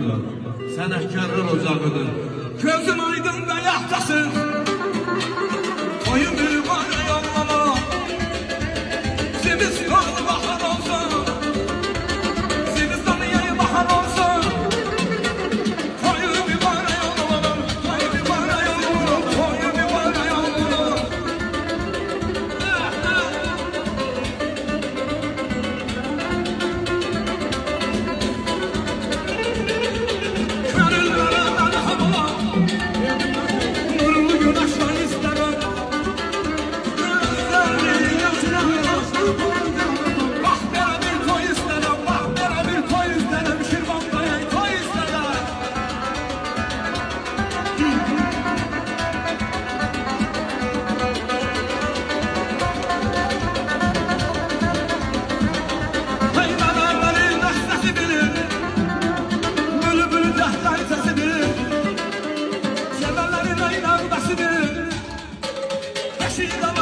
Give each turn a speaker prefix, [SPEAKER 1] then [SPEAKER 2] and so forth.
[SPEAKER 1] yurdudur, sənətkarlar ocağıdır. Gözün aydın və yaxtasın, oyun bir var yanlama. Zibistanı bahar olsun, Zibistanı yayı bahar olsun. Oyun bir var yanlama, oyun bir var yanlama, oyun bir var yanlama. She